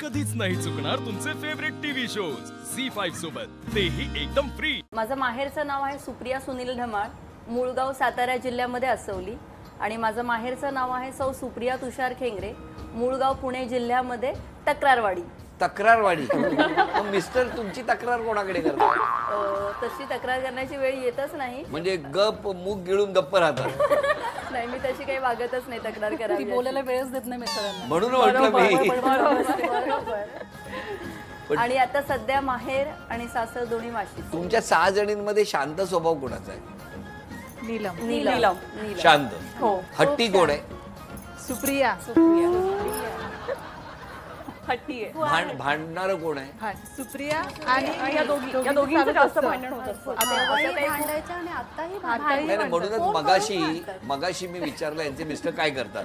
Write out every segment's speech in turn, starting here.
कधीच नाही चुकणार तुमचे फेवरेट टीव्ही शोज झी5 सोबत, तेही एकदम फ्री। माझं माहेरचं नाव आहे सुप्रिया सुनील धमाळ, मूळगाव सातारा जिल्ह्यामध्ये असवली, आणि माझं माहेरचं नाव आहे सौ सुप्रिया तुषार खेंगरे, मूळगाव पुणे जिल्ह्यामध्ये तक्रारवाडी। तक्रारवाडी मग मिस्टर तुमची तक्रार कोणाकडे करतात? तशी तक्रार करण्याची वेळ येतच नाही, म्हणजे गप मूग गिळून गप्प राहतात? नाही, मी तशी काही वागतच नाही तक्रार करायला, बोलायला वेळच देत नाही मिस्टरांना, म्हणून म्हटलं मी। आणि आता सध्या माहेर आणि सासर दोन्ही वाशी। तुमच्या 6 जणींमध्ये शांत स्वभाव कोणाचा आहे? नीलम। नीलम शांत। हो। हट्टी कोण आहे? सुप्रिया। हट्टी आहे। भांडणार कोण आहे? सुप्रिया आणि या दोघींचं जास्त भांडण होत असतं। नाही, म्हणूनच मगाशी मी विचारलं यांचे मिस्टर काय करतात,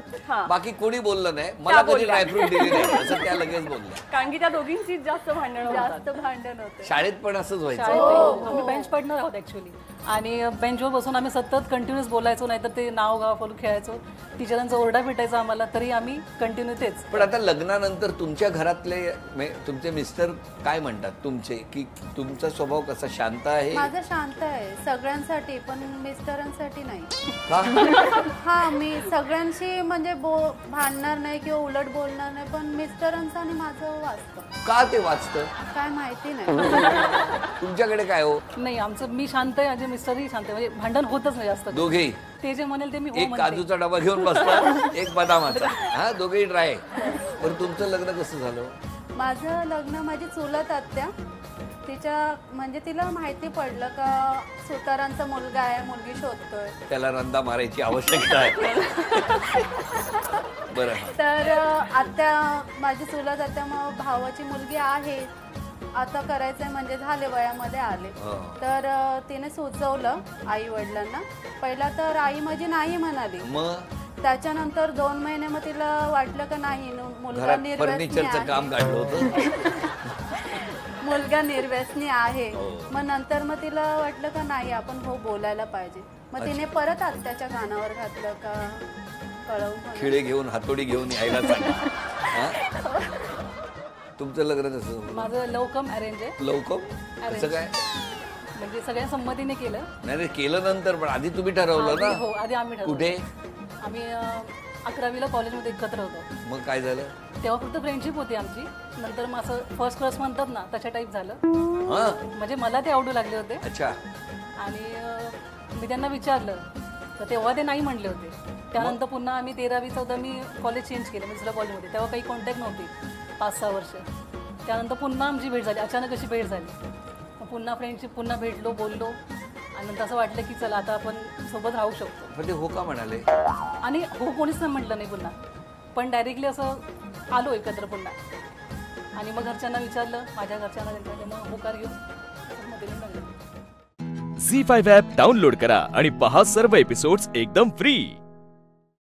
बाकी कोणी बोललं नाही, मला कधी ड्रायफ्रूट दिली नाही असं त्या लगेच बोलल्या, कारण की त्या दोघींची जास्त भांडण होतं। शाळेत पण असंच व्हायचं। आम्ही बेंच पार्टनर आहोत ऍक्च्युअली, आणि बेंचवर बसून आम्ही सतत कंटिन्यूस बोलायचो, नाहीतर ते नाव गाव बोलून खेळायचो, टीचरांचा ओरडा भेटायचा आम्हाला, तरी आम्ही कंटिन्यू तेच। पण आता लग्नानंतर तुमच्या घरातले तुमचे मिस्टर काय म्हणतात तुमचे, की तुमचा स्वभाव कसा? शांत आहे? माझा शांत आहे सगळ्यांसाठी, पण मिस्टरांसाठी नाही का? हा, मी सगळ्यांशी म्हणजे भांडणार नाही किंवा उलट बोलणार नाही, पण मिस्टरांचं आणि माझं वाचतं। का ते वाचतं? काय माहिती नाही। तुमच्याकडे काय हो? नाही, आमचं मी शांत आहे, माझे मिस्टरही शांत आहे, म्हणजे भांडण होतच नाही जास्त, दोघेही ते जे म्हणेल ते मी हो एक म्हणते। काजूचा डबा घेऊन बसतात, एक बदामाचा, हा दोघेही ड्राय। पण तुमचं लग्न कसं झालं? माझं लग्न माझी चुलत आत्या, तिच्या म्हणजे तिला माहिती पडलं का सुतारांचा मुलगा आहे, मुलगी शोधतोय, त्याला रंदा मारायची आवश्यकता आहे। बरं, तर आत्या माझी चुलत आत्या मग भावाची मुलगी आहे, आता करायचंय म्हणजे झाले वयामध्ये आले, तर तिने सुचवलं आई वडिलांना। पहिला तर आई माझी नाही म्हणाली, मग त्याच्यानंतर 2 महिने मग तिला वाटलं का नाही, मुलगा फर्निचरचं काम काढलं होतं, मुलगा निर्व्यसनी आहे, मग नंतर मग तिला वाटलं का नाही आपण हो बोलायला पाहिजे, मग तिने परत आत्याच्या कानावर घातलं का कळवून खिळे घेऊन हातोडी घेऊन यायला सांगितलं। तुमचं लग्न कसं? माझं लवकम अरेंज आहे। लवकम असं काय? म्हणजे सगळ्या संमतीने केलं? नाही, केलं नंतर, पण आधी तुम्ही ठरवलं ना? हो, आधी आम्ही ठरवलं। कुठे? आम्ही 11वीला कॉलेजमध्ये एकत्र होतो। मग काय झालं? तेव्हा फक्त फ्रेंडशिप होती आमची, नंतर मग असं फर्स्ट क्लास म्हणतात ना तशा टाईप झालं, म्हणजे मला ते आवडू लागले होते। अच्छा। आणि मी त्यांना विचारलं तर तेव्हा ते नाही म्हणले होते, त्यानंतर पुन्हा आम्ही 13वी 14वी कॉलेज चेंज केलं, दुसऱ्या कॉलेजमध्ये, तेव्हा काही कॉन्टॅक्ट नव्हती 5-6 वर्ष, त्यानंतर पुन्हा आमची भेट झाली, अचानक अशी भेट झाली, मग पुन्हा फ्रेंडशिप, पुन्हा भेटलो, बोललो, आणि नंतर असं वाटलं की चला आता आपण सोबत राहू शकतो। पण ते हो का म्हणाले? आणि हो कोणीच नाही म्हटलं नाही पुन्हा, पण डायरेक्टली असं आलो एकत्र पुन्हा, आणि मग घरच्यांना विचारलं, माझ्या घरच्यांना, त्यांना होकार घेऊन झी5 ॲप डाउनलोड करा आणि पहा सर्व एपिसोड्स एकदम फ्री।